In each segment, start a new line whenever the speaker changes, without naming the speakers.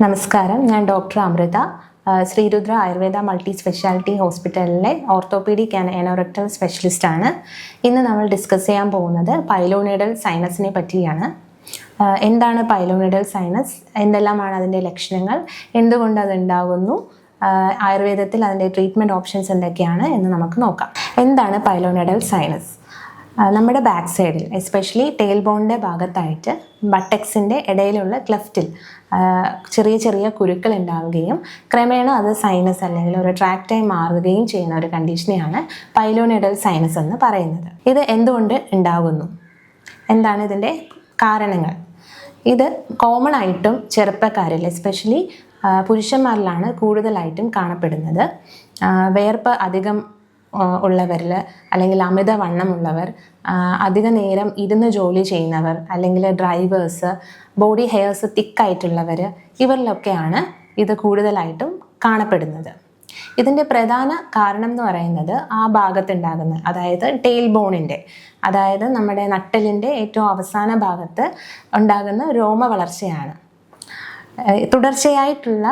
നമസ്കാരം, ഞാൻ doctor Amrita, Sreerudra Ayurveda multi speciality ഹോസ്പിറ്റലിലെ ഓർത്തോപീഡിക് ആൻഡ് എനോറക്ടൽ സ്പെഷ്യലിസ്റ്റാണ്. ഇന്ന് നമ്മൾ ഡിസ്കസ് ചെയ്യാൻ പോകുന്നത് പൈലോണിഡൽ സൈനസിനെ പറ്റിയാണ്. എന്താണ് പൈലോണിഡൽ സൈനസ്, എന്തെല്ലാമാണ് അതിൻ്റെ ലക്ഷണങ്ങൾ, എന്തുകൊണ്ട് അത് ഉണ്ടാകുന്നു, ആയുർവേദത്തിൽ അതിൻ്റെ ട്രീറ്റ്മെൻറ്റ് ഓപ്ഷൻസ് എന്തൊക്കെയാണ് എന്ന് നമുക്ക് നോക്കാം. എന്താണ് പൈലോണിഡൽ സൈനസ്? നമ്മുടെ ബാക്ക് സൈഡിൽ, എസ്പെഷ്യലി ടെയിൽ ബോണിൻ്റെ ഭാഗത്തായിട്ട് ബട്ടക്സിൻ്റെ ഇടയിലുള്ള ക്ലെഫ്റ്റിൽ ചെറിയ ചെറിയ കുരുക്കൾ ഉണ്ടാവുകയും ക്രമേണ അത് സൈനസ് അല്ലെങ്കിൽ ഒരു ട്രാക്റ്റായി മാറുകയും ചെയ്യുന്ന ഒരു കണ്ടീഷനെയാണ് പൈലോണിഡൽ സൈനസ് എന്ന് പറയുന്നത്. ഇത് എന്തുകൊണ്ട് ഉണ്ടാകുന്നു, എന്താണ് ഇതിൻ്റെ കാരണങ്ങൾ? ഇത് കോമൺ ആയിട്ടും ചെറുപ്പക്കാരിൽ, എസ്പെഷ്യലി പുരുഷന്മാരിലാണ് കൂടുതലായിട്ടും കാണപ്പെടുന്നത്. വേർപ്പ് അധികം ഉള്ളവരിൽ, അല്ലെങ്കിൽ അമിത വണ്ണമുള്ളവർ, അധിക നേരം ഇരുന്ന് ജോലി ചെയ്യുന്നവർ, അല്ലെങ്കിൽ ഡ്രൈവേഴ്സ്, ബോഡി ഹെയർസ് തിക്കായിട്ടുള്ളവർ, ഇവരിലൊക്കെയാണ് ഇത് കൂടുതലായിട്ടും കാണപ്പെടുന്നത്. ഇതിൻ്റെ പ്രധാന കാരണം എന്ന് പറയുന്നത് ആ ഭാഗത്തുണ്ടാകുന്ന, അതായത് ടെയിൽ ബോണിൻ്റെ, അതായത് നമ്മുടെ നട്ടെല്ലിൻ്റെ ഏറ്റവും അവസാന ഭാഗത്ത് ഉണ്ടാകുന്ന രോമ വളർച്ചയാണ്. തുടർച്ചയായിട്ടുള്ള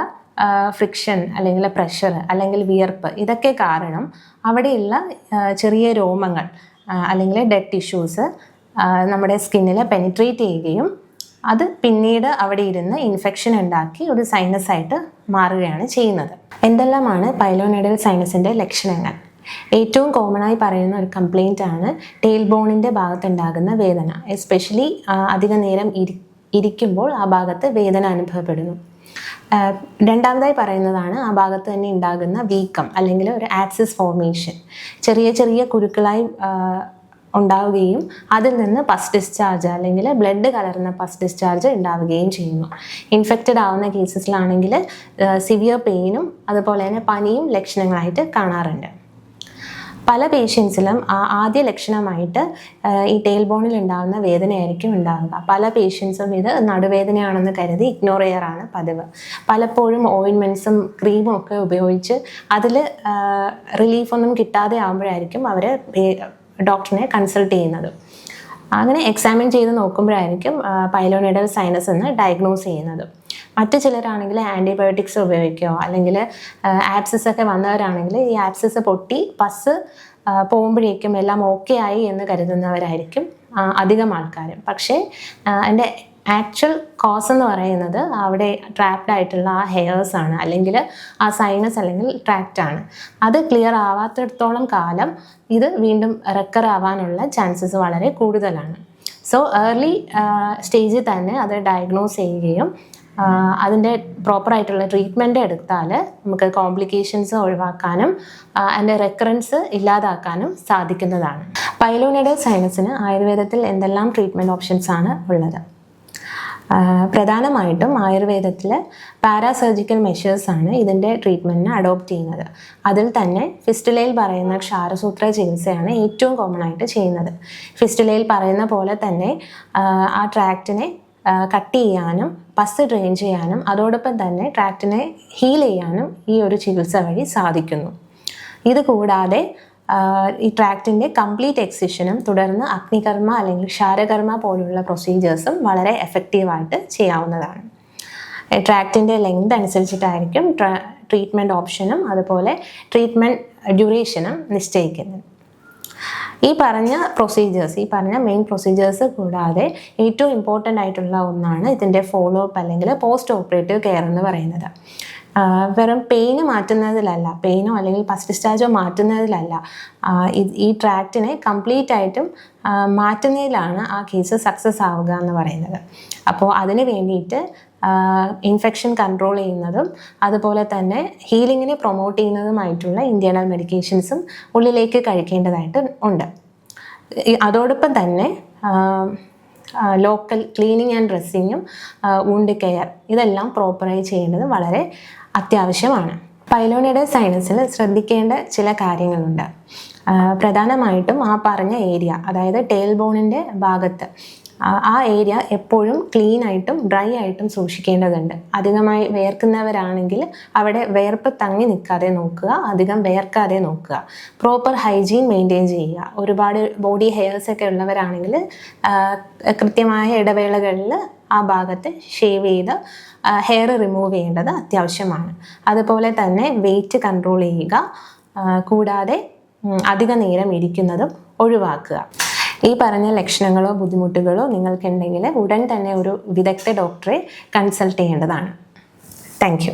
ഫ്രിക്ഷൻ അല്ലെങ്കിൽ പ്രഷർ അല്ലെങ്കിൽ വിയർപ്പ്, ഇതൊക്കെ കാരണം അവിടെയുള്ള ചെറിയ രോമങ്ങൾ അല്ലെങ്കിൽ ഡെഡ് ടിഷ്യൂസ് നമ്മുടെ സ്കിന്നിൽ പെനിട്രേറ്റ് ചെയ്യുകയും അത് പിന്നീട് അവിടെ ഇരുന്ന് ഇൻഫെക്ഷൻ ഉണ്ടാക്കി ഒരു സൈനസ് ആയിട്ട് മാറുകയാണ് ചെയ്യുന്നത്. എന്തെല്ലാമാണ് പൈലോണിഡൽ സൈനസിൻ്റെ ലക്ഷണങ്ങൾ? ഏറ്റവും കോമണായി പറയുന്ന ഒരു കംപ്ലയിൻ്റ് ആണ് ടെയിൽ ബോണിൻ്റെ ഭാഗത്തുണ്ടാകുന്ന വേദന. എസ്പെഷ്യലി അധിക നേരം ഇരിക്കുമ്പോൾ ആ ഭാഗത്ത് വേദന അനുഭവപ്പെടുന്നു. രണ്ടാമതായി പറയുന്നതാണ് ആ ഭാഗത്ത് തന്നെ ഉണ്ടാകുന്ന വീക്കം അല്ലെങ്കിൽ ഒരു ആക്സിസ് ഫോർമേഷൻ. ചെറിയ ചെറിയ കുരുക്കളായി ഉണ്ടാവുകയും അതിൽ നിന്ന് പസ് ഡിസ്ചാർജ് അല്ലെങ്കിൽ ബ്ലഡ് കലർന്ന പസ് ഡിസ്ചാർജ് ഉണ്ടാവുകയും ചെയ്യുന്നു. ഇൻഫെക്റ്റഡ് ആവുന്ന കേസസിലാണെങ്കിൽ സിവിയർ പെയിനും അതുപോലെ തന്നെ പനിയും ലക്ഷണങ്ങളായിട്ട് കാണാറുണ്ട്. പല പേഷ്യൻസിലും ആദ്യ ലക്ഷണമായിട്ട് ഈ ടെയിൽ ബോണിൽ ഉണ്ടാകുന്ന വേദനയായിരിക്കും ഉണ്ടാകുക. പല പേഷ്യൻസും ഇത് നടുവേദനയാണെന്ന് കരുതി ഇഗ്നോർ ചെയ്യാറാണ് പതിവ്. പലപ്പോഴും ഓയിൻമെൻറ്റ്സും ക്രീമും ഒക്കെ ഉപയോഗിച്ച് അതിൽ റിലീഫൊന്നും കിട്ടാതെ ആകുമ്പോഴായിരിക്കും അവർ ഡോക്ടറിനെ കൺസൾട്ട് ചെയ്യുന്നത്. അങ്ങനെ എക്സാമിൻ ചെയ്ത് നോക്കുമ്പോഴായിരിക്കും പൈലോണിഡൽ സൈനസ് എന്ന് ഡയഗ്നോസ് ചെയ്യുന്നത്. മറ്റു ചിലരാണെങ്കിൽ ആൻറ്റിബയോട്ടിക്സ് ഉപയോഗിക്കുകയോ അല്ലെങ്കിൽ ആപ്സിസ് ഒക്കെ വന്നവരാണെങ്കിൽ ഈ ആപ്സിസ് പൊട്ടി പസ് പോകുമ്പോഴേക്കും എല്ലാം ഓക്കെ ആയി എന്ന് കരുതുന്നവരായിരിക്കും അധികം ആൾക്കാരും. പക്ഷേ അതിൻ്റെ ആക്ച്വൽ കോസ് എന്ന് പറയുന്നത് അവിടെ ട്രാപ്ഡ് ആയിട്ടുള്ള ആ ഹെയർസ് ആണ്, അല്ലെങ്കിൽ ആ സൈനസ് അല്ലെങ്കിൽ ട്രാക്റ്റാണ്. അത് ക്ലിയർ ആവാത്തിടത്തോളം കാലം ഇത് വീണ്ടും റെക്കർ ആവാനുള്ള ചാൻസസ് വളരെ കൂടുതലാണ്. സോ ഏർലി സ്റ്റേജിൽ തന്നെ അത് ഡയഗ്നോസ് ചെയ്യുകയും അതിൻ്റെ പ്രോപ്പറായിട്ടുള്ള ട്രീറ്റ്മെൻറ്റ് എടുത്താൽ നമുക്ക് കോംപ്ലിക്കേഷൻസ് ഒഴിവാക്കാനും അതിൻ്റെ റെക്കറൻസ് ഇല്ലാതാക്കാനും സാധിക്കുന്നതാണ്. പൈലോണിഡൽ സൈനസിന് ആയുർവേദത്തിൽ എന്തെല്ലാം ട്രീറ്റ്മെൻറ്റ് ഓപ്ഷൻസ് ആണ് ഉള്ളത്? പ്രധാനമായിട്ടും ആയുർവേദത്തിൽ പാരാസർജിക്കൽ മെഷേഴ്സാണ് ഇതിൻ്റെ ട്രീറ്റ്മെൻറ്റിന് അഡോപ്റ്റ് ചെയ്യുന്നത്. അതിൽ തന്നെ ഫിസ്റ്റുലയിൽ പറയുന്ന ക്ഷാരസൂത്ര ചികിത്സയാണ് ഏറ്റവും കോമൺ ആയിട്ട് ചെയ്യുന്നത്. ഫിസ്റ്റുലയിൽ പറയുന്ന പോലെ തന്നെ ആ ട്രാക്റ്റിനെ കട്ട് ചെയ്യാനും പസ് ഡ്രെയിൻ ചെയ്യാനും അതോടൊപ്പം തന്നെ ട്രാക്റ്റിനെ ഹീൽ ചെയ്യാനും ഈ ഒരു ചികിത്സ വഴി സാധിക്കുന്നു. ഇത് കൂടാതെ ഈ ട്രാക്റ്റിൻ്റെ കംപ്ലീറ്റ് എക്സിഷനും തുടർന്ന് അഗ്നികർമ്മ അല്ലെങ്കിൽ ക്ഷാരകർമ്മ പോലുള്ള പ്രൊസീജിയേഴ്സും വളരെ എഫക്റ്റീവായിട്ട് ചെയ്യാവുന്നതാണ്. ട്രാക്റ്റിൻ്റെ ലെങ്ത് അനുസരിച്ചിട്ടായിരിക്കും ട്രീറ്റ്മെൻറ്റ് ഓപ്ഷനും അതുപോലെ ട്രീറ്റ്മെൻറ്റ് ഡ്യൂറേഷനും നിശ്ചയിക്കുന്നത്. ഈ പറഞ്ഞ മെയിൻ പ്രൊസീജിയേഴ്സ് കൂടാതെ ഏറ്റവും ഇമ്പോർട്ടൻ്റ് ആയിട്ടുള്ള ഒന്നാണ് ഇതിൻ്റെ ഫോളോ അപ്പ് അല്ലെങ്കിൽ പോസ്റ്റ് ഓപ്പറേറ്റീവ് കെയർ എന്ന് പറയുന്നത്. വെറും പെയിന് മാറ്റുന്നതിലല്ല, പെയിനോ അല്ലെങ്കിൽ പസ് ഡിസ്ചാർജോ മാറ്റുന്നതിലല്ല, ഈ ട്രാക്റ്റിനെ കംപ്ലീറ്റ് ആയിട്ടും മാറ്റുന്നതിലാണ് ആ കേസ് സക്സസ് ആവുക എന്ന് പറയുന്നത്. അപ്പോൾ അതിന് വേണ്ടിയിട്ട് ഇൻഫെക്ഷൻ കൺട്രോൾ ചെയ്യുന്നതും അതുപോലെ തന്നെ ഹീലിങ്ങിനെ പ്രൊമോട്ട് ചെയ്യുന്നതുമായിട്ടുള്ള ഇൻറ്റേർണൽ മെഡിക്കേഷൻസും ഉള്ളിലേക്ക് കഴിക്കേണ്ടതായിട്ട് ഉണ്ട്. അതോടൊപ്പം തന്നെ ലോക്കൽ ക്ലീനിങ് ആൻഡ് ഡ്രസ്സിങ്ങും വൂണ്ട് കെയർ ഇതെല്ലാം പ്രോപ്പറായി ചെയ്യേണ്ടത് വളരെ അത്യാവശ്യമാണ്. പൈലോണിഡൽ സൈനസിൽ ശ്രദ്ധിക്കേണ്ട ചില കാര്യങ്ങളുണ്ട്. പ്രധാനമായിട്ടും ആ പറഞ്ഞ ഏരിയ, അതായത് ടെയിൽ ബോണിൻ്റെ ഭാഗത്ത് ആ ഏരിയ എപ്പോഴും ക്ലീൻ ആയിട്ടും ഡ്രൈ ആയിട്ടും സൂക്ഷിക്കേണ്ടതുണ്ട്. അധികമായി വേർക്കുന്നവരാണെങ്കിൽ അവിടെ വേർപ്പ് തങ്ങി നിൽക്കാതെ നോക്കുക, അധികം വേർക്കാതെ നോക്കുക, പ്രോപ്പർ ഹൈജീൻ മെയിൻറ്റെയിൻ ചെയ്യുക. ഒരുപാട് ബോഡി ഹെയർസ് ഒക്കെ ഉള്ളവരാണെങ്കിൽ കൃത്യമായ ഇടവേളകളിൽ ആ ഭാഗത്ത് ഷേവ് ചെയ്ത് ഹെയർ റിമൂവ് ചെയ്യേണ്ടത് അത്യാവശ്യമാണ്. അതുപോലെ തന്നെ വെയിറ്റ് കൺട്രോൾ ചെയ്യുക, കൂടാതെ അധിക നേരം ഇരിക്കുന്നതും ഒഴിവാക്കുക. ഈ പറഞ്ഞ ലക്ഷണങ്ങളോ ബുദ്ധിമുട്ടുകളോ നിങ്ങൾക്കുണ്ടെങ്കിൽ ഉടൻ തന്നെ ഒരു വിദഗ്ധ ഡോക്ടറെ കൺസൾട്ട് ചെയ്യേണ്ടതാണ്. Thank you.